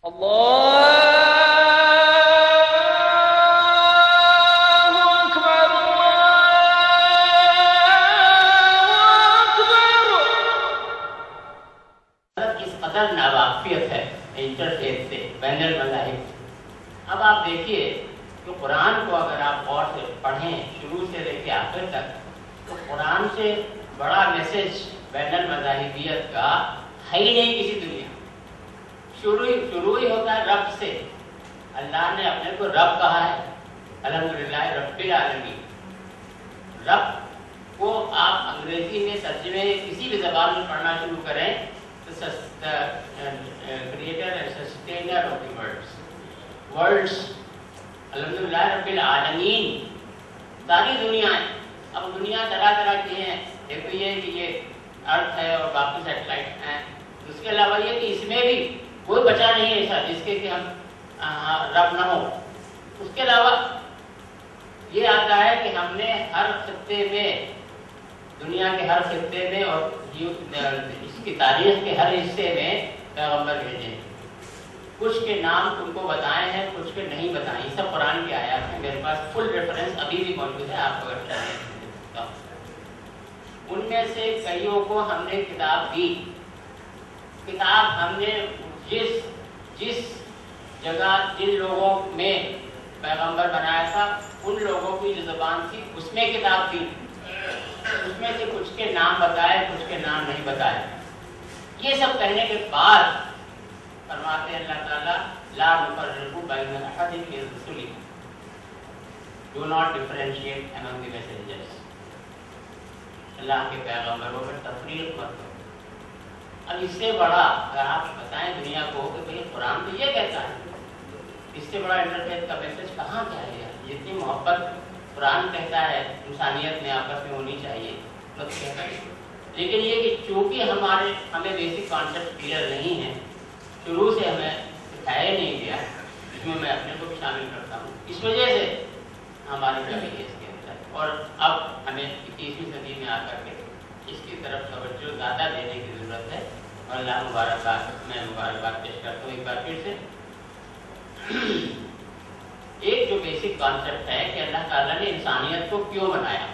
Interface سے بین المذاہب. اب آپ دیکھیے کہ قرآن کو اگر آپ غور سے پڑھیں شروع سے لے کے آخر تک تو قرآن سے بڑا میسج بین المذاہبیت کا ہے ہی نہیں کسی دنیا. شروع ہی ہوتا ہے رب سے. اللہ نے اپنے کو رب کہا ہے, الحمدللہ رب العالمین. رب کو آپ انگریزی میں ترجمے کسی بھی زبان میں پڑھنا شروع کریں تو creator and sustainer of the worlds, الحمدللہ رب العالمین, ساری دنیا ہے. اب دنیا طرح طرح کی ہیں. ایک تو یہ کہ یہ ارتھ ہے اور باقی سیٹلائٹ ہیں. اس کے علاوہ یہ کہ اس میں بھی کوئی بچا نہیں ایسا جس کے کہ ہم رب نہ ہو. اس کے علاوہ یہ آتا ہے کہ ہم نے ہر خطے میں, دنیا کے ہر خطے میں اور اس کی تاریخ کے ہر حصے میں پیغمبر بھیجے ہیں. کچھ کے نام تم کو بتائے ہیں, کچھ کے نہیں بتائے. یہ سب قرآن کی آیات ہیں. میرے پاس فل ریفرنس ابھی بھی موجود ہے, آپ کو اگر چاہیں. ان میں سے کئیوں کو ہم نے کتاب دی. کتاب ہم نے جس جگہ جن لوگوں میں پیغمبر بنایا تھا ان لوگوں کی جو زبان تھی اس میں کتاب دی. اس میں سے کچھ کے نام بتائے, کچھ کے نام نہیں بتائے. یہ سب کہنے کے بعد فرماتے ہیں اللہ تعالیٰ لا نفرق بین احد من رسله, do not differentiate among the messengers. اللہ کے پیغمبروں پر تفریق مت کرو. اب اس سے بڑا اگر آپ بتائیں دنیا کو کہ بھئی قرآن تو یہ کہتا ہے, اس سے بڑا انٹرفیس کا میسج کہاں کیا ہے. جتنی محبت قرآن کہتا ہے انسانیت میں آپس میں ہونی چاہیے تو کہتا ہے. لیکن یہ کہ چونکہ ہمیں بیسک کانسیپٹ کلیئر نہیں ہے, شروع سے ہمیں سکھایا نہیں گیا, جس میں اپنے کو بھی شامل کرتا ہوں, اس وجہ سے ہماری کمی ہے اس کے اندر. اور اب ہمیں 21ویں صدی میں آ کر کے اس کی طرف توجہ زیادہ دینے کی ضرورت ہے. اور اللہ میں مبارکباد پیش کرتا ہوں ایک بار پھر سے. ایک جو بیسک کانسیپٹ ہے کہ اللہ تعالیٰ نے انسانیت کو کیوں بنایا.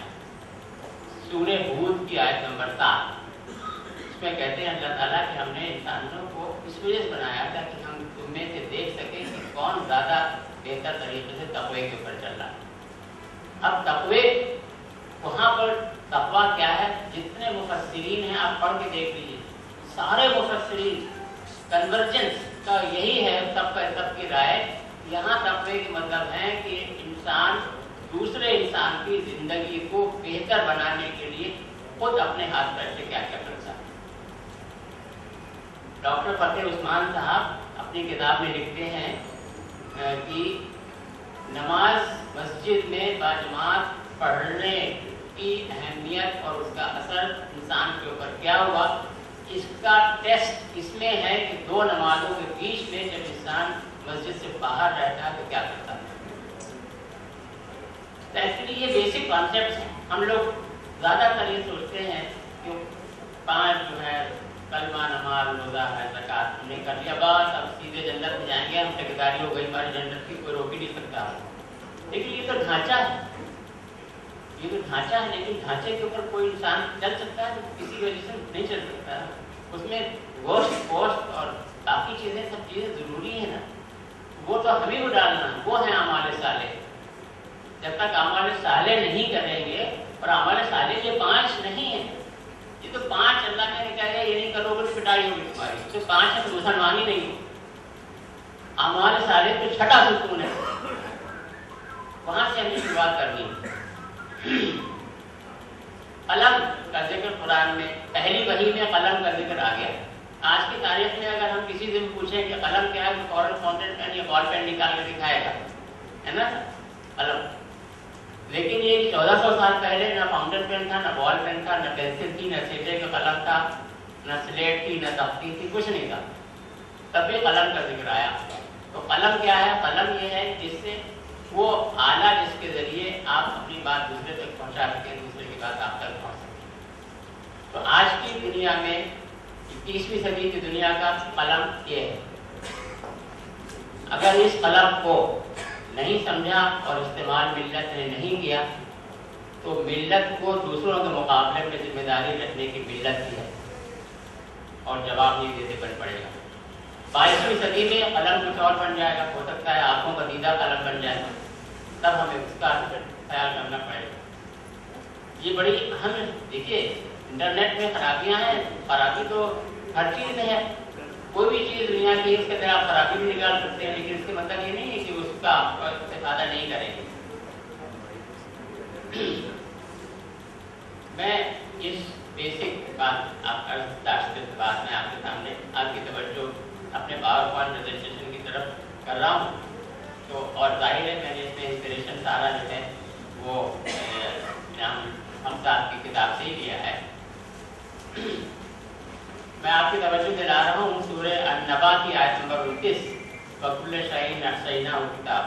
سورہ ہود کی آیت نمبر 7 اس میں کہتے ہیں اللہ تعالیٰ کہ ہم نے انسانوں کو اس وجہ سے بنایا تاکہ ہم تم میں سے دیکھ سکیں کہ کون زیادہ بہتر طریقے سے تقوی کے اوپر چل رہا ہے. اب تقوی وہاں پر تقوی کیا ہے, جتنے مفسرین ہیں آپ پڑھ کے دیکھ لیجیے, سارے مفسرین کنورجنس کا یہی ہے, سب کی رائے یہاں تقوی کے مطلب ہے کہ انسان دوسرے انسان کی زندگی کو بہتر بنانے کے لیے خود اپنے ہاتھ پیر سے کیا کیا کرتا ہے. ڈاکٹر فتح عثمان صاحب اپنی کتاب میں لکھتے ہیں کہ نماز مسجد میں باجماعت پڑھنے کی اہمیت اور اس کا اثر انسان کے اوپر کیا ہوا, اس کا ٹیسٹ اس میں ہے کہ دو نمازوں کے بیچ میں جب انسان مسجد سے باہر رہتا ہے تو کیا کرتا ہے. تو ایکچولی یہ بیسک کانسیپٹس ہیں. ہم لوگ زیادہ تر یہ سوچتے ہیں کہ 5 جو ہے کلمہ, نماز, روزہ ہے, زکوٰۃ ہم نے کر لیا, بس اب سیدھے جنت میں جائیں گے, ہم ٹھیکیداری ہو گئی ہماری جنت کی, کوئی روک ہی نہیں سکتا. لیکن یہ تو ڈھانچہ ہے, یہ تو ڈھانچہ ہے. لیکن ڈھانچے کے اوپر کوئی انسان چل سکتا ہے, کسی وجہ سے نہیں چل سکتا. اس میں گوشت اور باقی چیزیں سب چیزیں ضروری ہیں نا, وہ تو ہمیں کو ڈالنا ہے, وہ ہیں اعمال صالح. جب تک اعمال صالح نہیں کریں گے, اور اعمال صالح یہ 5 نہیں ہیں, یہ تو 5 اللہ نے کہا ہے یہ نہیں کرو گے تو پٹائی ہوگی تمہاری. تو 5 ہے تو مسلمان ہی نہیں ہو. اعمال صالح تو 6ٹا ستون ہے, وہاں سے ہمیں شروعات کرنی ہے. قلم کا ذکر قرآن میں پہلی وحی میں قلم کا ذکر آ گیا. آج کی تاریخ میں اگر ہم کسی سے پوچھیں کہ قلم کیا ہے تو فوراً فاؤنٹین پین یا بال پین نکال کے دکھائے گا, ہے نا قلم. لیکن یہ 1400 سال پہلے نہ فاؤنٹین پین تھا, نہ بال پین تھا, نہ پینسل تھی, نہ سیٹے کا قلم تھا, نہ سلیٹ تھی, نہ تختی تھی, کچھ نہیں تھا. تبھی قلم کا ذکر آیا. تو قلم کیا ہے؟ قلم یہ ہے جس سے وہ آلہ جس کے ذریعے آپ اپنی بات دوسرے تک پہنچا سکیں, دوسرے کی بات آپ تک پہنچ سکیں. تو آج کی دنیا میں 21ویں صدی کی دنیا کا قلم یہ ہے. अगर इस कलम को नहीं समझा और इस्तेमाल मिल्लत ने नहीं किया तो मिल्लत को दूसरों के मुकाबले में जिम्मेदारी रखने की मिल्लत की है और जवाब नहीं देते बन पड़ेगा। 22वीं सदी में कलम कुछ और बन जाएगा, हो सकता है आंखों का दीदा कलम बन जाए, तब हमें उसका ख्याल करना पड़ेगा। ये बड़ी अहम है। देखिए इंटरनेट में खराबियां हैं, खराबी तो हर चीज़ में है। कोई भी चीज़ दुनिया की इसके अंदर आप खराबी भी निकाल सकते हैं, लेकिन इसका मतलब ये नहीं है कि उसका आप इस्तेफादा नहीं करेंगे। मैं इस बेसिक बात बात में आपके सामने आपकी तवज्जो अपने पावर पॉइंट प्रेजेंटेशन की तरफ कर रहा हूँ। तो और जाहिर है मैंने इसमें इंस्पिरेशन सारा जो है वो हम साहब की किताब से ही लिया है। मैं आपकी तवज्जो दिला रहा हूँ सूरह अन-नबा की आयत नंबर 29, वकुल्ल शैइन अहसैनाहु किताब।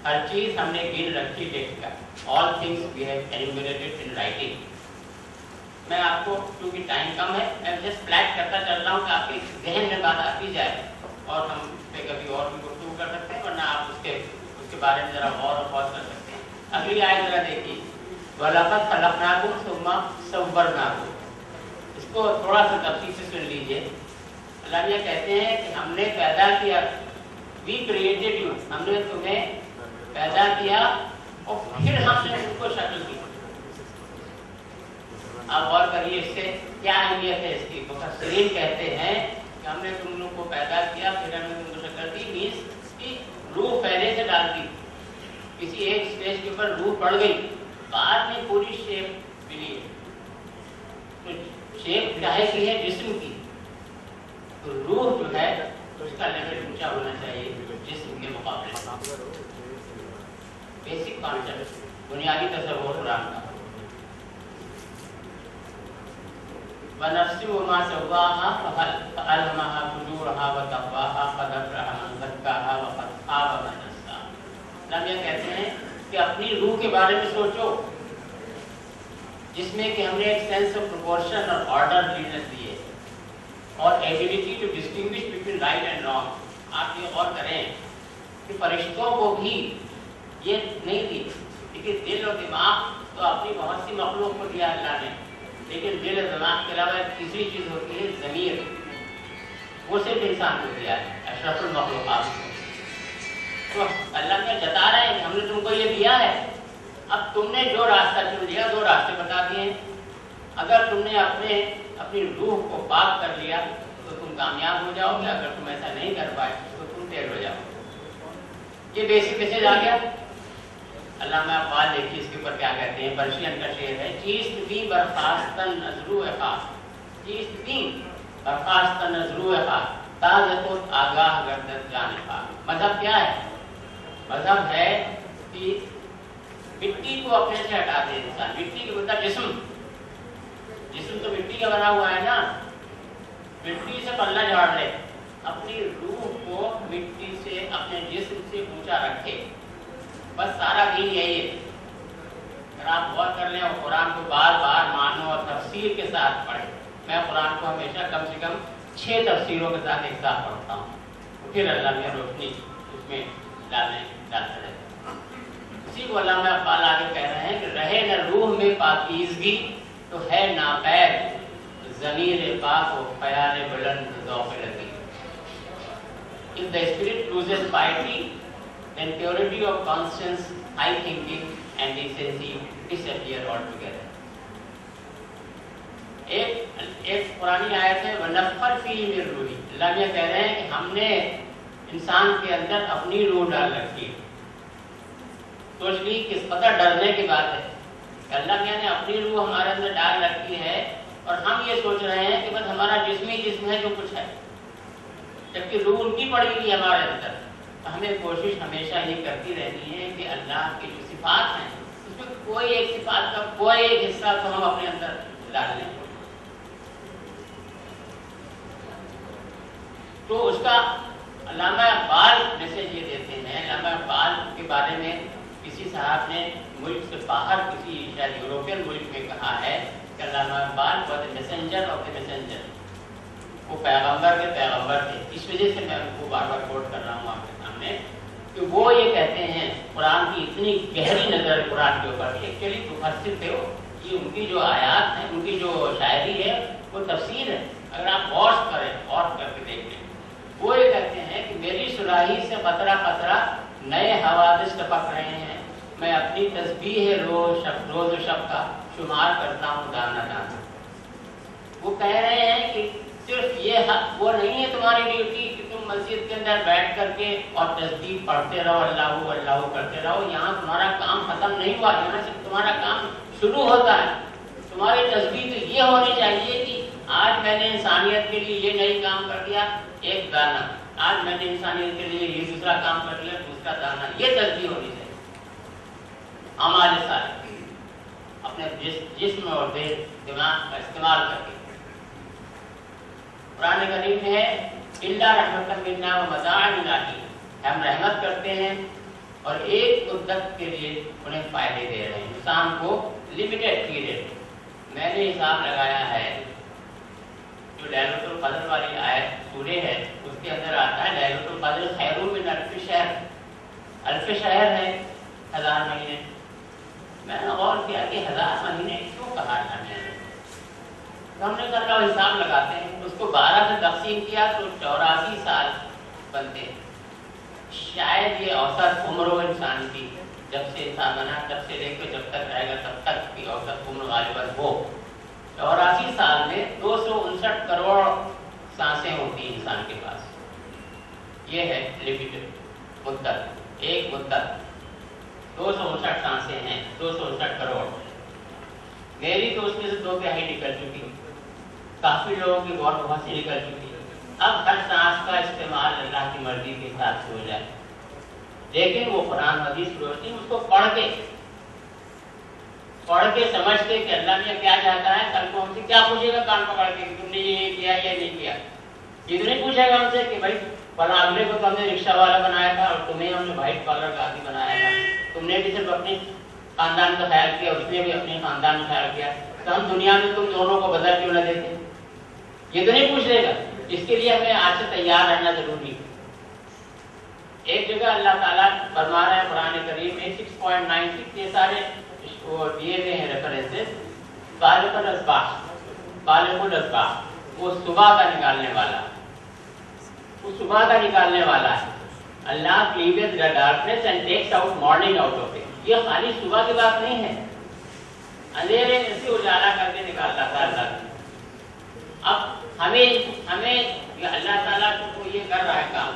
हर चीज़ हमने गिन रखी लिख कर, all things we have enumerated in writing. मैं आपको क्योंकि टाइम कम है मैं जस्ट फ्लैश करता चल रहा हूँ कि आपके जहन में बात आती जाए और हम पे कभी और भी गुफ्तगू कर सकते हैं, वरना आप उसके बारे में ज़रा गौर और फौज कर सकते हैं। अगली आयत ज़रा देखिए, वलक़द ख़लक़नाकुम सुम्मा सव्वरनाकुम। इसको थोड़ा सा तफसील से सुन लीजिए। अल्लाह ये कहते हैं कि हमने पैदा किया, वी क्रिएटेड यू, हमने तुम्हें पैदा किया और फिर हमने तुमको शक्ल दी। आप गौर करिए इससे क्या अहमियत है इसकी। मुफस्सिरीन कहते हैं कि हमने तुम लोग को पैदा किया फिर हमने तुमको शक्ल दी, मीन्स कि रूह पहले से डाल दी, किसी एक स्टेज के ऊपर रूह पड़ गई, बाद में पूरी शेप मिली है। तो शेप चाहे की है जिस्म की, तो रूह जो है उसका लेवल ऊंचा होना चाहिए जिस्म के मुकाबले। बेसिक कॉन्सेप्ट, बुनियादी तसव्वुर कुरान का। वनफ्सिन वमा सव्वाहा फअल्हमाहा फुजूरहा व तक़वाहा क़द अफ़लहा मन ज़क्काहा व क़द ख़ाब मन दस्साहा। हम ये कहते हैं कि अपनी रूह के बारे में सोचो, जिसमें कि हमने एक सेंस ऑफ प्रोपोर्शन और ऑर्डर लीडनेस दिए और ability to distinguish between right and wrong. आप ये और करें कि फरिश्तों को भी ये नहीं दी, लेकिन दिल और दिमाग तो अपनी बहुत सी मखलूक को दिया अल्लाह ने, लेकिन दिल और दिमाग के अलावा एक तीसरी चीज़ होती है ज़मीर, वो सिर्फ इंसान को दिया है, अशरफुल मखलूक़ात को। तो अल्लाह ने जता रहे हैं कि हमने तुमको ये दिया है, अब तुमने जो रास्ता चुन लिया, दो रास्ते बता दिए। अगर तुमने अपनी रूह को पाक कर लिया तो तुम कामयाब हो जाओगे, अगर तुम ऐसा नहीं कर पाए तो तुम फेल हो जाओगे। ये बेसिक मैसेज आ गया। अल्लामा अक़बाल देखिए इसके ऊपर क्या कहते हैं, पर्शियन का शेर है, चीस्त भी बर्खास्तन नज़रू ख़ास, चीस्त भी बर्खास्तन नज़रू ख़ास, ताज़ खुद आगाह गर्दन जानिफा। मजहब क्या है? मजहब है कि मिट्टी को अपने से हटा दे इंसान। मिट्टी के मतलब जिस्म तो मिट्टी का बना हुआ है ना, मिट्टी से पल्ला झाड़ ले, अपनी रूह को मिट्टी से अपने जिस्म से ऊंचा रखे। बस सारा दीन यही है। अगर आप गौर कर लें और कुरान को बार बार मानो और तफसीर के साथ पढ़ें। मैं कुरान को हमेशा कम से कम 6 तफसीरों के साथ एक साथ पढ़ता हूँ, तो फिर अल्लाह में रोशनी उसमें डालता रहता है। इसी को अल्लाह में अक़बाल आगे कह रहे हैं कि रहे न रूह में पाकीज़गी तो है नापैद ज़मीर पाक व ख़याल बुलंद ज़ौक़ लगी। If the spirit loses piety, then purity of conscience, high thinking and decency disappear altogether. एक पुरानी आयत है, वनफ़्ख़र फ़ीही मिन रूही। अल्लाह ये कह रहे हैं कि हमने इंसान के अंदर अपनी रूह डाल रखी। सोच ली किस कदर डरने की बात है। अल्लाह ने अपनी रूह हमारे अंदर डाल रखी है और हम ये सोच रहे हैं कि बस हमारा जिस्म ही जिस्म है जो कुछ है, जबकि रूह उनकी पड़ी हुई है हमारे अंदर। तो हमें कोशिश हमेशा ये करती रहनी है कि अल्लाह की जो सिफात हैं उसमें कोई एक सिफात का कोई एक हिस्सा तो हम अपने अंदर डाल लें। तो उसका अल्लामा इक़बाल मैसेज ये देते हैं। अल्लामा इक़बाल के बारे में किसी साहब ने मुल्क से बाहर किसी शायद यूरोपियन मुल्क में कहा है कि अल्लामा Iqbal was the messenger of the messenger, وہ پیغمبر کے پیغمبر تھے. اس وجہ سے میں ان کو بار بار کوٹ کر رہا ہوں آپ کے سامنے کہ وہ یہ کہتے ہیں قرآن کی اتنی گہری نظر قرآن کے اوپر تھی. ایکچولی مفسر تھے وہ، یہ ان کی جو آیات ہیں، ان کی جو شاعری ہے وہ تفسیر ہے. اگر آپ غور کریں، غور کر کے دیکھ لیں، وہ یہ کہتے ہیں کہ میری سراہی سے قطرہ قطرہ نئے حوادث ٹپک رہے ہیں، میں اپنی تسبیح روز و شب کا شمار کرتا ہوں دانا دانا. وہ کہہ رہے ہیں کہ صرف یہ حق وہ نہیں ہے تمہاری ڈیوٹی کہ تم مسجد کے اندر بیٹھ کر کے اور تسبیح پڑھتے رہو، اللہ اللہ کرتے رہو. یہاں تمہارا کام ختم نہیں ہوا، یہاں سے تمہارا کام شروع ہوتا ہے. تمہاری تسبیح تو یہ ہونی چاہیے کہ آج میں نے انسانیت کے لیے یہ نئی کام کر دیا ایک دانہ، آج میں نے انسانیت کے لیے یہ دوسرا کام کر لیا دوسرا دانہ. یہ تسبیح ہونی چاہیے اعمال صالحہ اپنے جسم اور دماغ کا استعمال کر کے. قرآن کریم میں ہے الا رحمۃ منا ومتاعا الی، ہم رحمت کرتے ہیں اور ایک مدت کے لیے انہیں فائدے دے رہے ہیں انسان کو لمیٹڈ پیریڈ. میں نے حساب لگایا ہے جو لیلۃ القدر والی آیت سورہ ہے اس کے اندر آتا ہے لیلۃ القدر خیر من الف شہر. الف شہر ہے 1000 مہینے. میں نے غور کیا کہ 1000 مہینے کیوں کہا تھا میں نے. ہم نے کہا حساب لگاتے ہیں، اس کو 12 سے تقسیم کیا تو 84 سال بنتے ہیں. شاید یہ اوسط عمر ہو انسان کی، جب سے انسان بنا تب سے لے کے جب تک رہے گا تب تک کی اوسط عمر غالباً ہو. 84 سال میں 259 کروڑ سانسیں ہوتی ہیں انسان کے پاس. یہ ہے لمیٹڈ مدت، ایک مدت 259 سانسیں ہیں، 259 کروڑ. میری تو اس میں سے 2/3 نکل چکی، کافی لوگوں کی بہت سی نکل چکی. اب ہر سانس کا استعمال اللہ کی مرضی کے حساب سے ہو جائے. لیکن وہ قرآن حدیث کی روشنی اس کو پڑھ کے سمجھ کے کہ اللہ نے کیا چاہتا ہے، کل کو ہم سے کیا پوچھے گا کان پکڑ کے کہ تم نے یہ کیا یا نہیں کیا. یہ تو نہیں پوچھے گا ہم سے کہ بھائی فلاں اگلے کو تو ہم نے رکشہ والا بنایا تھا اور تمہیں ہم نے وائٹ کالر کا آدمی بنایا تھا، تم نے بھی صرف اپنے خاندان کا خیال کیا، اس نے بھی اپنے خاندان کا خیال کیا، تو ہم دنیا میں تم دونوں کو بدل کیوں نہ دیتے. یہ تو نہیں پوچھ لے گا. اس کے لیے ہمیں آج سے تیار رہنا ضروری ہے. ایک جگہ اللہ تعالیٰ فرما رہے ہیں قرآن کریم میں 6.96 یہ سارے وہ دیے ہوئے ہیں ریفرنسز. خالق الاسباح وہ صبح کا نکالنے والا، وہ صبح کا نکالنے والا ہے. اللہ cleaveth the darkness and takes out morning out of it. یہ خالی صبح کی بات نہیں ہے، اندھیرے میں سے اجالا کر کے نکالتا تھا اللہ. اب ہمیں اللہ تعالیٰ کو یہ کر رہا ہے کام،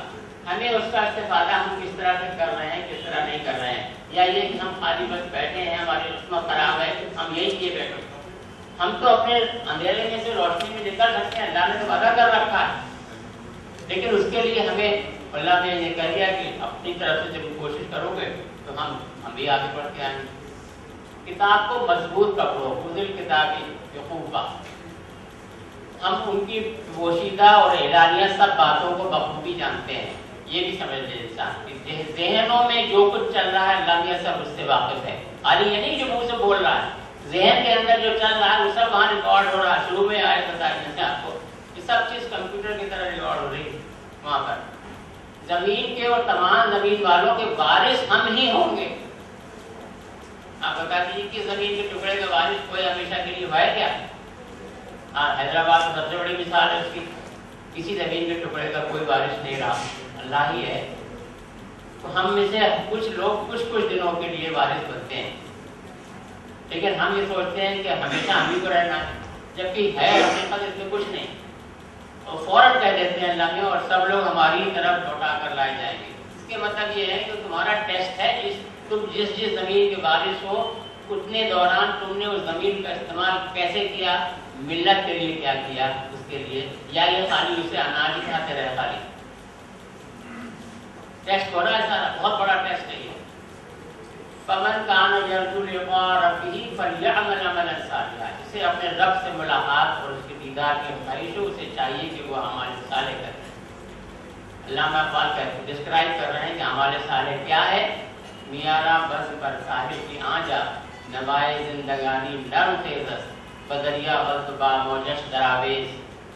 ہمیں اس کا استفادہ ہم کس طرح سے کر رہے ہیں کس طرح نہیں کر رہے ہیں. یا یہ کہ ہم خالی بس بیٹھے ہیں ہماری قسمت خراب ہے ہم یہی کیے بیٹھے. ہم تو اپنے اندھیرے میں سے روشنی میں نکل سکتے ہیں، اللہ نے تو وعدہ کر رکھا ہے. لیکن اس کے لیے ہمیں اللہ نے یہ کہہ دیا کہ اپنی طرف سے جب کوشش کرو گے تو ہم بھی آگے بڑھ کے آئیں گے. کتاب کو مضبوط پکڑو، فضل کتابی یقوبہ. ہم ان کی پوشیدہ اور اعلانیہ سب باتوں کو بخوبی جانتے ہیں. یہ بھی سمجھ لے انسان کہ ذہنوں میں جو کچھ چل رہا ہے اللہ میاں سب اس سے واقف ہے. خالی یہ نہیں جو منہ سے بول رہا ہے، ذہن کے اندر جو چل رہا ہے وہ سب وہاں ریکارڈ ہو رہا ہے. شروع میں آئے بتائیں سے آپ کو یہ سب چیز کمپیوٹر کی طرح ریکارڈ ہو رہی ہے وہاں پر. زمین کے اور تمام زمین والوں کے وارث ہم ہی ہوں گے. آپ بتا دیجیے کہ زمین کے ٹکڑے کا وارث کوئی ہمیشہ کے لیے ہے کیا؟ حیدرآباد کی سب سے بڑی مثال ہے اس کی. کسی زمین کے ٹکڑے کا کوئی وارث نہیں رہا، اللہ ہی ہے. تو ہم میں سے کچھ لوگ کچھ دنوں کے لیے وارث بنتے ہیں، لیکن ہم یہ سوچتے ہیں کہ ہمیشہ ہم ہی کو رہنا ہے، جبکہ ہے حقیقت اس میں کچھ نہیں. اور فوراً کہہ دیتے ہیں اللہ میں اور سب لوگ ہماری طرف لوٹا کر لائے جائیں گے. اس کے مطلب یہ ہے کہ تمہارا ٹیسٹ ہے، تم جس زمین کے وارث ہو اتنے دوران تم نے اس زمین کا استعمال کیسے کیا، ملت کے لیے کیا کیا اس کے لیے، یا یہ خالی اسے اناج ہی کھاتے رہے. خالی ٹیسٹ ہو رہا ہے سارا، بہت بڑا ٹیسٹ ہے یہ. فمن کان یرجو لقاء ربہ فلیعمل عملا صالحا. جسے اپنے رب سے ملاقات اور اس کے دیدار کی خواہش ہو اسے چاہیے کہ وہ اعمال صالح کرے. علامہ اقبال ڈسکرائب کر رہے ہیں کہ اعمال صالح کیا ہے. میارا بز پر ساحل کی آنجا نوائے زندگانی نرم تیزست بدریا غلط با موجش درآویز.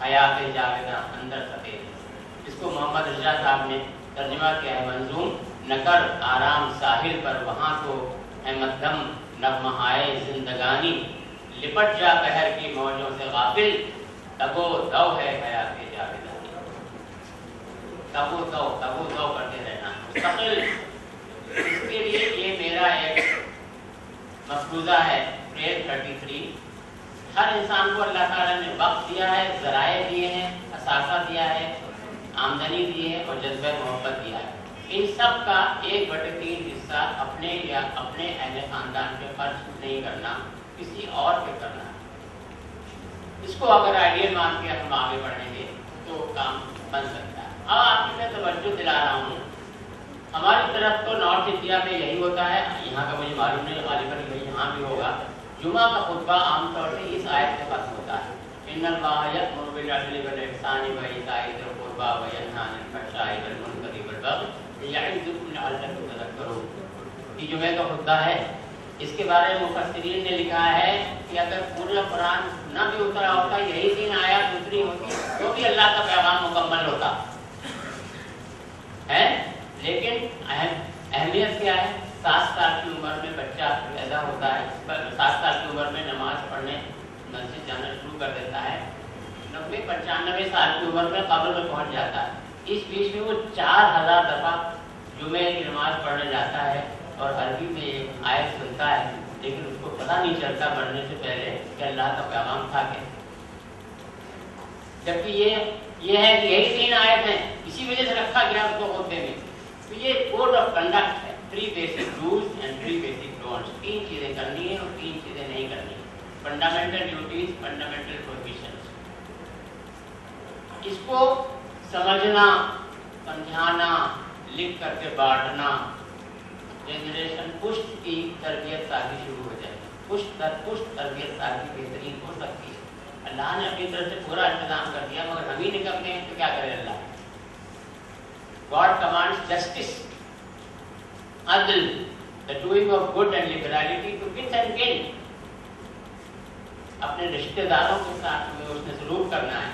حیات جاویدہ اندر سفید. اس کو محمد رضا صاحب نے ترجمہ کیا ہے منظوم. نہ کر آرام ساحل پر وہاں تو ہے مدھم نغمہائے زندگانی. لپٹ جا بحر کی موجوں سے غافل تگو دو ہے حیات جاویدہ. تگو دو کرتے رہنا مستقل. اس کے لیے یہ میرا ایک مفروضہ ہے. پریئر 33. ہر انسان کو اللہ تعالیٰ نے وقت دیا ہے, ذرائع دیے ہیں, اثاثہ دیا ہے, آمدنی دی ہے اور جذبہ محبت دیا ہے. ان سب کا 1/3 حصہ اپنے یا اپنے اہل خاندان پہ خرچ نہیں کرنا, کسی اور پہ کرنا. اس کو اگر آئیڈیل مان کے ہم آگے بڑھیں گے تو کام بن سکتا ہے. اب آپ کی میں توجہ دلا رہا ہوں, ہماری طرف تو نارتھ انڈیا میں یہی ہوتا ہے, یہاں کا مجھے معلوم نہیں, غالباً یہاں بھی ہوگا. جمعہ کا خطبہ عام طور سے اس آیت سے ختم ہوتا ہے. ان اللہ یأمر بالعدل والإحسان وإیتاء ذی القربى وینہی عن الفحشاء والمنکر والبغی یعظکم لعلکم تذکرون. یہ جمعہ کا خطبہ ہے. اس کے بارے میں مفسرین نے لکھا ہے کہ اگر پورا قرآن نہ بھی اترا ہوتا, یہی 3 آیات اتری ہوتی تو بھی اللہ کا پیغام مکمل ہوتا ہے. لیکن اہمیت کیا ہے؟ 7 سال کی عمر میں بچہ پیدا ہوتا ہے, 7 سال کی عمر میں نماز پڑھنے مسجد جانا شروع کر دیتا ہے, 90-95 سال کی عمر میں قبر میں پہنچ جاتا ہے. اس بیچ میں وہ 4000 دفعہ جمعے کی نماز پڑھنے جاتا ہے اور عربی میں ایک آیت سنتا ہے, لیکن اس کو پتہ نہیں چلتا مرنے سے پہلے کہ اللہ کا پیغام تھا کیا. جبکہ یہ ہے کہ یہی 3 آیت ہیں, اسی وجہ سے رکھا گیا اس کو خطبے میں. تو یہ کوڈ آف کنڈکٹ ہے, 3 basic rules and 3 basic don'ts. 3 چیزیں کرنی ہیں اور 3 چیزیں نہیں کرنی ہیں. Fundamental duties, fundamental prohibitions. اس کو سمجھنا, سمجھانا, لکھ کر کے بانٹنا, جنریشن پشت کی تربیت تاکہ شروع ہو جائے. پشت در پشت تربیت تاکہ بہترین ہو سکتی ہے. اللہ نے اپنی طرف سے پورا انتظام کر دیا, مگر ہم ہی نکلتے ہیں تو کیا کرے اللہ. God commands justice, adl, the doing of good and liberality to kith and kin. اپنے رشتہ داروں کے ساتھ ہمیں اس نے سلوک کرنا ہے.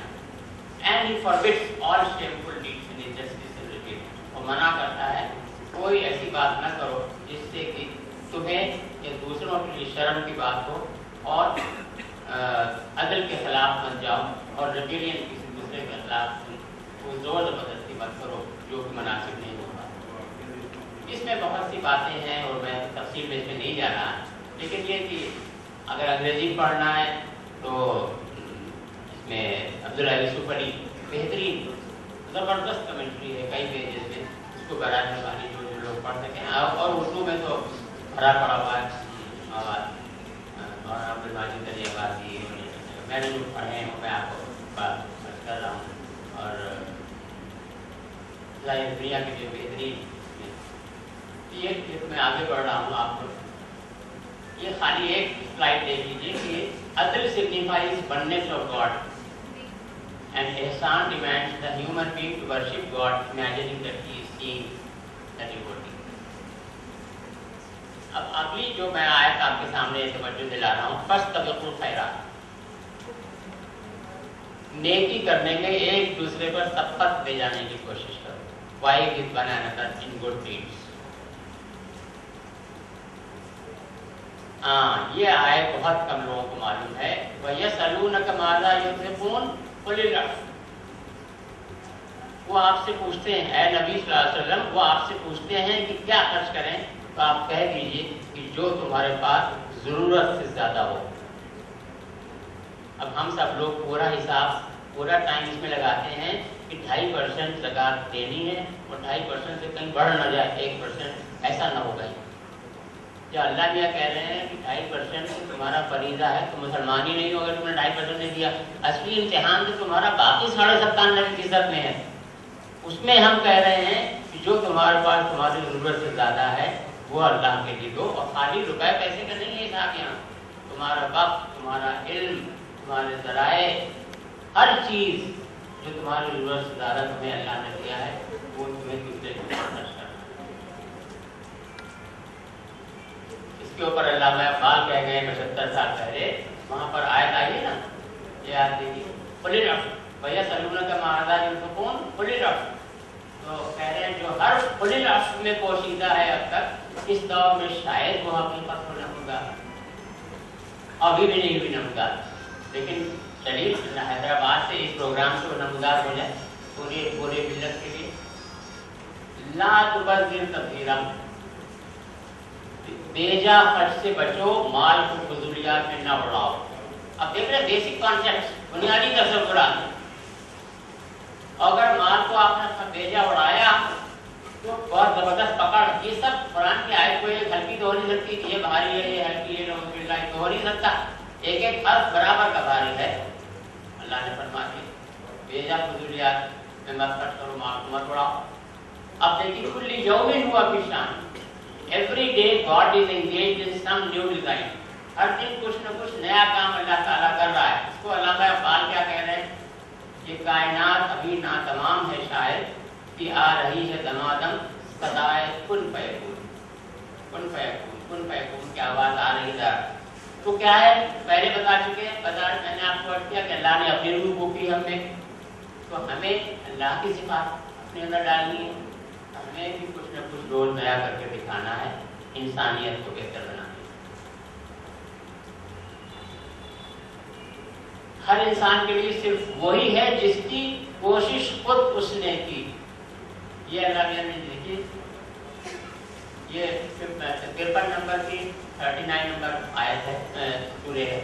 And he forbids all shameful deeds in injustice and rebellion. وہ منع کرتا ہے کوئی ایسی بات نہ کرو جس سے کہ تمہیں یا دوسروں کے لیے شرم کی بات ہو اور عدل کے خلاف بن جاؤ, اور ریبیلین کسی دوسرے کے خلاف وہ زور زبردستی مت کرو جو کہ مناسب نہیں ہوگا. اس میں بہت سی باتیں ہیں اور میں تفصیل میں اس میں نہیں جا رہا, لیکن یہ کہ اگر انگریزی پڑھنا ہے تو اس میں عبداللہ یوسف علی بہترین زبردست کمنٹری ہے, کئی پیجز میں. اس کو برائے مہربانی جو لوگ پڑھ سکیں, اور اردو میں تو بھرا پڑا ہوا ہے. اور عبدالماجد علی آبادی میں نے جو پڑھے ہیں میں آپ کو بات کر رہا ہوں. اور دنیا کے جو بہترین یہ میں آگے بڑھ رہا ہوں. آپ کو یہ خالی ایک سلائڈ دیکھ لیجیے کہ عدل signifies oneness of God and ihsan demands the human being to worship God imagining that he is seeing the devotee. اب اگلی جو میں آیت آپ کے سامنے توجہ دلا رہا ہوں, فاستبقوا الخیرات. نیکی کرنے میں ایک دوسرے پر سبقت دے جانے کی کوشش کرو. Why with one another in good deeds. یہ آیت بہت کم لوگوں کو معلوم ہے. وَيَسْأَلُونَكَ مَاذَا يُنْفِقُونَ قُلِ الْعَفْوَ. وہ آپ سے پوچھتے ہیں, اے نبی صلی اللہ علیہ وسلم, وہ آپ سے پوچھتے ہیں کہ کیا خرچ کریں, تو آپ کہہ دیجئے کہ جو تمہارے پاس ضرورت سے زیادہ ہو. اب ہم سب لوگ پورا حساب, پورا ٹائم اس میں لگاتے ہیں کہ 2.5% زکوٰۃ دینی ہے اور 2.5% سے کہیں بڑھ نہ جائے, 1%. ایسا نہ ہو گئی. جو اللہ کیا کہہ رہے ہیں کہ 2.5% تمہارا فریضہ ہے, تو مسلمان ہی نہیں ہوگا, تم نے 2.5% نہیں دیا. اصلی امتحان تو تمہارا باقی 97.5% میں ہے. اس میں ہم کہہ رہے ہیں کہ جو تمہارے پاس تمہاری ضرورت سے زیادہ ہے وہ اللہ کے لیے دو. اور خالی روپے پیسے کا نہیں ہے صاحب, یہاں تمہارا وقت, تمہارا علم, تمہارے ذرائع, ہر چیز جو تمہاری ضرورت سے زیادہ تمہیں اللہ نے دیا ہے وہ تمہیں دوسرے کو خرچ کرنا. اس کے اوپر علامہ اقبال کہہ گئے 75 سال پہلے, وہاں پر آیت آئی ہے نا, یہ آیت دیکھیے, قل العفو भैया सलूना का महाराज यूसुफून खुली रफ्त, तो कह रहे हैं जो हर खुली रफ्त में पोशीदा है अब तक, इस दौर में शायद वो हकीकत को नमूदार, अभी भी नहीं हुई नमूदार, लेकिन चलिए हैदराबाद से इस प्रोग्राम से नमूदार हो जाए पूरे मिल्लत के लिए। ला तुबज़्ज़िर तब्ज़ीरा, बेजा खर्च से बचो, माल को फजूलियात में न उड़ाओ। अब देख रहे बेसिक कॉन्सेप्ट, बुनियादी तसव्वुरात। अगर माल को आपने बेजा उड़ाया तो बहुत जबरदस्त पकड़, ये सब कुरान की आयत को एक हल्की तो हो नहीं सकती, ये भारी है, ये हल्की है, नौजुबिल्लाह तो हो नहीं सकता, एक एक हर्फ बराबर का भारी है। अल्लाह ने फरमा दिया बेजा फजूलियात में मत खर्च करो, माल को मत उड़ाओ। अब देखिए कुल्ली यौमिन हुआ फी शान, every day God is engaged in some new design, हर दिन कुछ न कुछ नया काम अल्लाह ताला कर रहा है। इसको अल्लामा इक़बाल क्या कह रहे हैं, ये कायनात अभी नातमाम है शायद कि आ रही है दमादम सदाए कुन फयकून, कुन फयकून, कुन फयकून की आवाज़ आ रही है। तो क्या है, पहले बता चुके हैं, मैंने आपको अर्ज किया कि अल्लाह ने अपनी रूह को की हमने, तो हमें अल्लाह की सिफात अपने अंदर डालनी है, हमें भी कुछ न कुछ रोल नया करके दिखाना है, इंसानियत को बेहतर बनाना है। हर इंसान के लिए सिर्फ वही है जिसकी कोशिश खुद उसने की। ये अल्लाह ने देखिए, ये 53 नंबर की 39 नंबर आयत है, सूरे है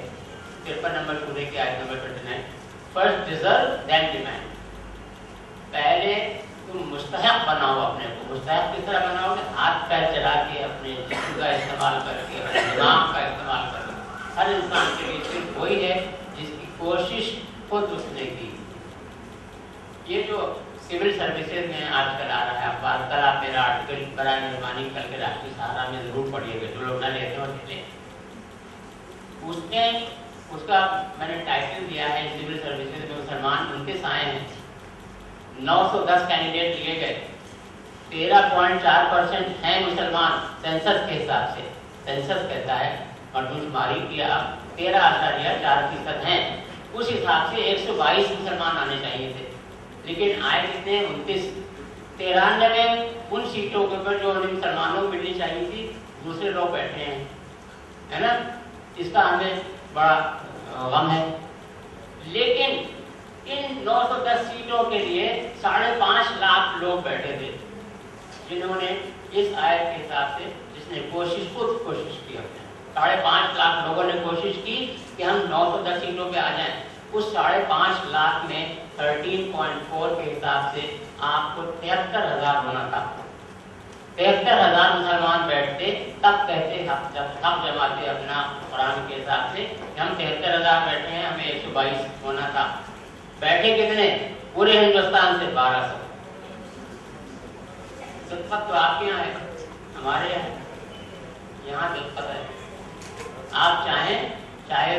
53 नंबर सूरे की आयत number 29। First deserve then demand, पहले तुम मुस्तहक बनाओ अपने को। मुस्तहक किस तरह बनाओगे, हाथ पैर चला के, अपने जिस्म का इस्तेमाल करके, दिमाग का इस्तेमाल करके। हर इंसान के लिए सिर्फ वही है जिसकी कोशिश खुद उसने की। ये जो सिविल सर्विसेज में आजकल आ रहा है, कल आप मेरा आर्टिकल बराए मेहरबानी कल के राष्ट्रीय सहारा में जरूर पढ़िएगा, जो लोग ना लेते हो ले। उसने उसका मैंने टाइटल दिया है सिविल सर्विसेज में मुसलमान उनके साए हैं। 910 कैंडिडेट लिए गए, 13.4% हैं मुसलमान सेंसस के हिसाब से। सेंसस कहता है मर्दमशुमारी किया 13.4% हैं, उस हिसाब से 122 मुसलमान आने चाहिए थे, लेकिन आए कितने 29। 93 उन सीटों के ऊपर जो उन्हें मुसलमानों को मिलनी चाहिए थी दूसरे लोग बैठे हैं, है ना, इसका हमें बड़ा गम है। लेकिन इन 910 सीटों के लिए 5.5 लाख लोग बैठे थे, जिन्होंने इस आयत के हिसाब से जिसने खुद कोशिश की अपने 5.5 लाख लोगों ने कोशिश की कि हम 910 सीटों पे आ जाएं। उस 5.5 लाख में 13.4 के हिसाब से आपको 73,000 होना था। 73,000 मुसलमान बैठते तब कहते जब हम जमाते अपना कुरान के हिसाब से हम 73,000 बैठे हैं, हमें 122 होना था। बैठे कितने, पूरे हिंदुस्तान से 1200। दिक्कत तो आपके यहाँ है, हमारे यहाँ दिक्कत है। आप चाहें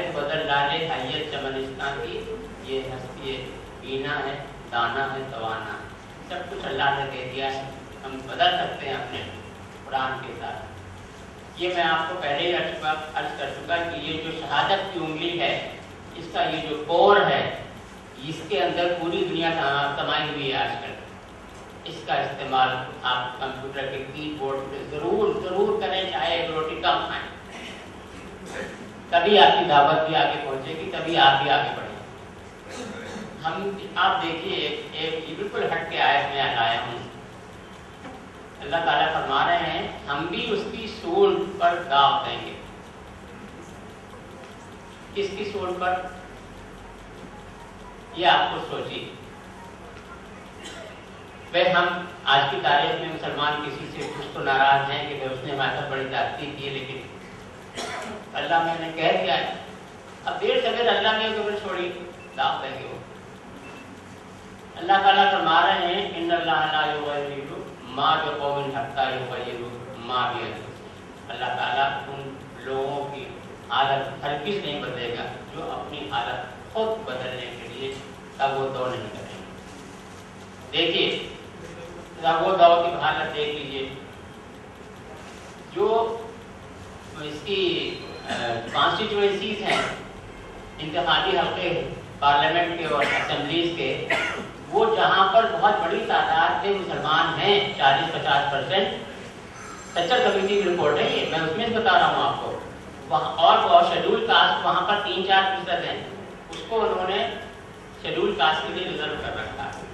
तो बदल डाले हैयत चमनिस्तान की, ये हस्ती है, पीना है, दाना है, तवाना है, सब कुछ अल्लाह ने दे दिया है, हम बदल सकते हैं अपने कुरान के साथ। ये मैं आपको पहले ही अर्ज कर चुका कि ये जो शहादत की उंगली है, इसका ये जो कोर है, इसके अंदर पूरी दुनिया समाई हुई है आजकल। इसका इस्तेमाल आप कंप्यूटर के कीबोर्ड पे जरूर करें, चाहे एक रोटी कम खाएं, तभी आपकी दावत भी आगे पहुंचेगी, तभी आप भी आगे बढ़ेंगे। आप देखिए एक बिल्कुल हट के आयत में आया हूँ, अल्लाह ताला फरमा रहे हैं हम भी उसकी सूंड पर दाव देंगे। किसकी सूंड पर, ये आपको सोचिए। भाई हम आज की तारीख में मुसलमान किसी से कुछ तो नाराज हैं कि उसने हमारे साथ बड़ी जाती की है, लेकिन अल्लाह मैंने कह दिया है, अब देर सवेर अल्लाह में को छोड़िए, दाव देंगे वो। अल्लाह ताला फरमा रहे हैं इन्नल्लाह ला युग़य्यिरु मा बिक़ौमिन हत्ता युग़य्यिरु मा बिअन्फुसिहिम। अल्लाह ताला उन लोगों की हालत हरगिज़ नहीं बदलेगा जो अपनी हालत खुद बदलने के लिए तब वो दौड़ नहीं करेंगे। देखिए वो दौड़ की हालत देख लीजिए, जो इसकी कॉन्स्टिट्यूएंसीज हैं, इंतखाबी हल्के पार्लियामेंट के और असेंबलीज के, वो जहाँ पर बहुत बड़ी तादाद में मुसलमान हैं, 40-50%, सच्चर कमेटी की रिपोर्ट है ये, मैं उसमें बता रहा हूँ आपको, वहाँ और शेड्यूल कास्ट वहाँ पर 3-4% हैं, उसको उन्होंने शेड्यूल कास्ट के लिए रिजर्व कर रखा है।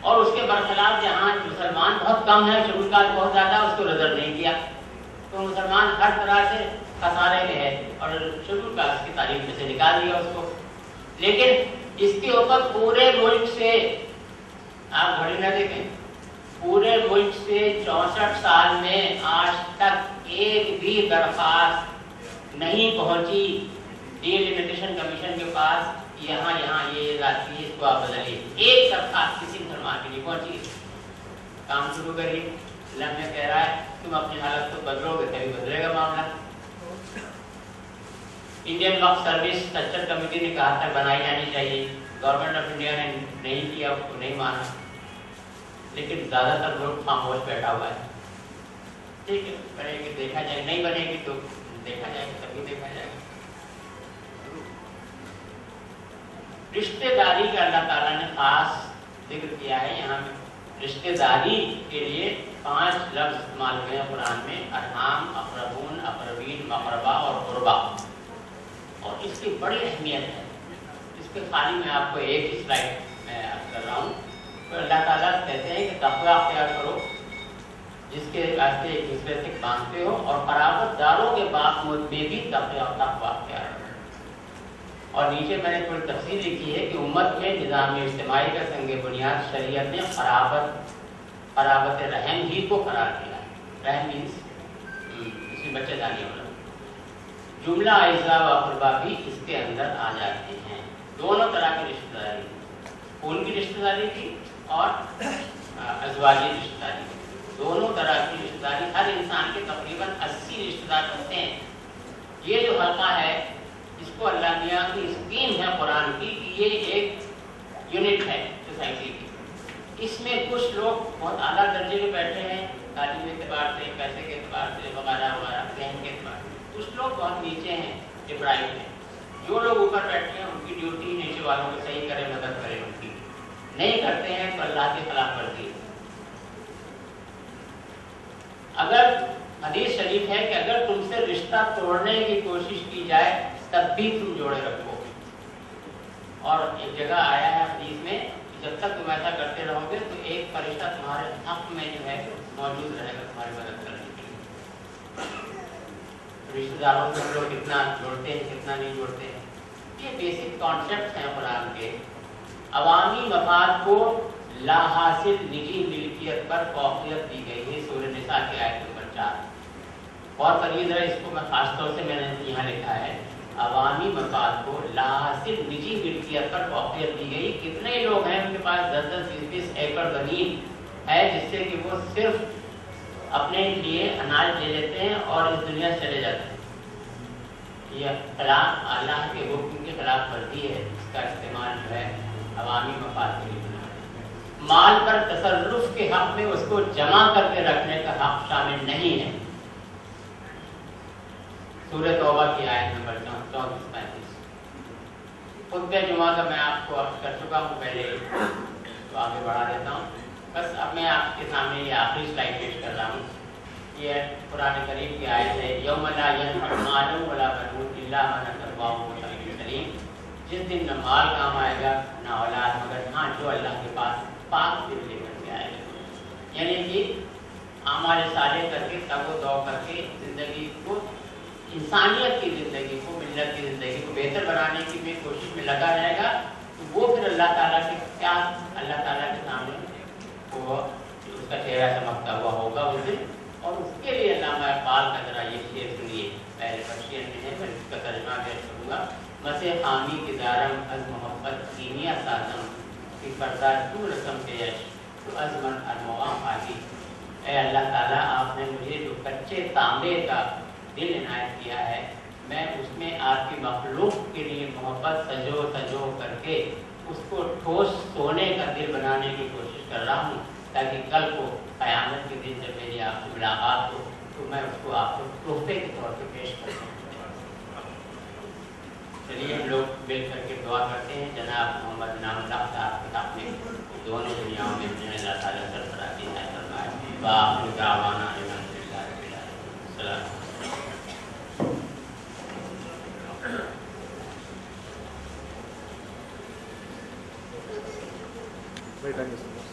और उसके बरखिलाफ जहाँ मुसलमान बहुत कम है, शेड्यूल कास्ट बहुत ज़्यादा, उसको रिजर्व नहीं किया। तो मुसलमान हर तरह से खसारे में है और शेड्यूल कास्ट की तारीफ में से निकाल दिया उसको। लेकिन इसके ऊपर पूरे मुल्क से, आप घड़ी ना देखें, पूरे मुल्क से 64 साल में आज तक एक भी दरख्वास्त नहीं पहुंची डीलिमिटेशन कमीशन के पास, यहाँ ये राशि इसको आप बदलिए। एक दरख्वास्त किसी मुसलमान की नहीं पहुंची। काम शुरू करिए। अल्लाह में कह रहा है तुम अपनी हालत को बदलोगे तभी बदलेगा मामला। इंडियन वक्फ सर्विस स्ट्रक्चर कमेटी ने कहा था बनाई जानी चाहिए, गवर्नमेंट ऑफ इंडिया ने नहीं किया, उसको नहीं माना, लेकिन ज़्यादातर लोग खामोश बैठा हुआ है। ठीक है, बनेगी देखा जाए, नहीं बनेगी तो देखा जाएगा, तभी देखा जाएगा। रिश्तेदारी का अल्लाह ताला ने खास जिक्र किया है। यहाँ रिश्तेदारी के लिए 5 लफ्ज़ इस्तेमाल हुए हैं कुरान में, अरहाम, अक़रबून, अक़रबीन, मक़रबा और क़ुरबा, और इसकी बड़ी अहमियत है। इसके खाली मैं आपको एक ही स्लाइड में अर्ज़ कर रहा हूँ। तो अल्लाह ताला कहते हैं कि तक़वा अख्तियार करो, जिसके रास्ते एक दूसरे से बांधते हो, और क़राबतदारों के बावजूद में भी तक़वा अख्तियार करो। और नीचे मैंने थोड़ी तफसील लिखी है कि उम्मत में निज़ाम इज्तिमाई का संग बुनियाद शरीयत ने क़राबत रहम ही को करार दिया है। रहम मीन्स इसमें बच्चेदानी होना। जुमला आइज़ा व क़ुरबा भी इसके अंदर आ जाते हैं। दोनों तरह की रिश्तेदारी, खून की रिश्तेदारी भी और अज़वाजी रिश्तेदारी, दोनों तरह की रिश्तेदारी। हर इंसान के तकरीबन 80 रिश्तेदार होते हैं। ये जो हल्का है, इसको अल्लाह मियाँ की स्कीम है कुरान की कि ये एक यूनिट है सोसाइटी की। इसमें कुछ लोग बहुत आला दर्जे में बैठे हैं, तालीम के एतबार से, पैसे के एतबार से, वगैरह वगैरह, जहन के एतबार से। कुछ लोग बहुत नीचे हैं, डिप्राइव्ड हैं। जो लोग ऊपर बैठे हैं उनकी ड्यूटी नीचे वालों को सही करें, मदद करें उनकी। नहीं करते हैं तो अल्लाह के खिलाफ वर्जी है। अगर हदीस शरीफ है कि अगर तुमसे रिश्ता तोड़ने की कोशिश की जाए तब भी तुम जोड़े रखो। और एक जगह आया है हदीस में कि जब तक तुम ऐसा करते रहोगे तो एक फरिश्ता तुम्हारे हक में जो है मौजूद रहेगा तुम्हारी मदद करने के लिए। रिश्तेदारों से हम लोग कितना जोड़ते हैं, कितना नहीं जोड़ते हैं, ये बेसिक कॉन्सेप्ट हैं कुरान के। अवामी मफाद को लाहासिल निजी मिल्कियत पर फौकियत दी गई है सूरह निसा की आयत नंबर 4। और करिए जरा, इसको मैं खासतौर से मैंने यहाँ लिखा है, अवामी मफाद को लाहासिल निजी मिल्कियत पर फौकियत दी गई। कितने लोग हैं उनके पास 10-10, 20-20 एकड़ ज़मीन है जिससे कि वो सिर्फ अपने लिए अनाज ले लेते हैं और इस दुनिया से चले जाते हैं। यह खिलाफ अल्लाह के हुक्म के खिलाफ वर्जी है। इसका इस्तेमाल जो है अवामी मफाद के लिए। माल पर तसर्रुफ के हक में उसको जमा करके रखने का हक शामिल नहीं है। सूरह तौबा की आयत नंबर 34-35। खुतबे जुमा का मैं आपको अर्ज़ कर चुका हूँ पहले, तो आगे बढ़ा देता हूँ। बस अब मैं आपके सामने ये आखिरी स्लाइड पेश कर रहा हूँ। ये कुरान करीम की आयत है, यौम ला यनफ़उ मालुन वला बनून इल्ला मन अल्लाहु वशरीफ सलीम। जिस दिन न माल काम आएगा न औलाद, मगर हाँ जो अल्लाह के पास पाक दिल लेकर के आएगा। यानी कि आमाल साले करके तगो दौ करके ज़िंदगी को, इंसानियत की ज़िंदगी को, मिल्लत की ज़िंदगी को बेहतर बनाने की भी कोशिश में लगा रहेगा, तो वो फिर अल्लाह ताला के क्या, अल्लाह ताला के सामने वो उसका चेहरा चमकता हुआ होगा उस दिन। और उसके लिए अल्लामा इक़बाल का जरा ये शेर सुनिए, पहले पर्शियन में है, मैं इसका तर्जुमा पेश करूँगा। मसे हामी के दारम अज मोहब्बत कीमिया साजम कि पर्दा तू रसम के यश तो अजमन अलमवाम आदि। ए अल्लाह ताला, आपने मुझे जो कच्चे तांबे का दिल इनायत किया है, मैं उसमें आपकी मखलूक के लिए मोहब्बत सजो करके उसको ठोस सोने का दिल बनाने की कोशिश कर रहा हूँ, ताकि कल को क़यामत के दिन जब मेरी आपसे मुलाकात हो तो मैं उसको आपको तोहफे के तौर पर पेश कर सकूँ। चलिए हम लोग मिल करके दुआ करते हैं। जनाब मोहम्मद इनाम साहब अपने दोनों दुनियाओं में जो है अल्लाह ताला सरफराज़ी है फरमाए। बाखिर दावाना अल्हम्दुलिल्लाह रब्बिल आलमीन। सलाम। Very thank you so much.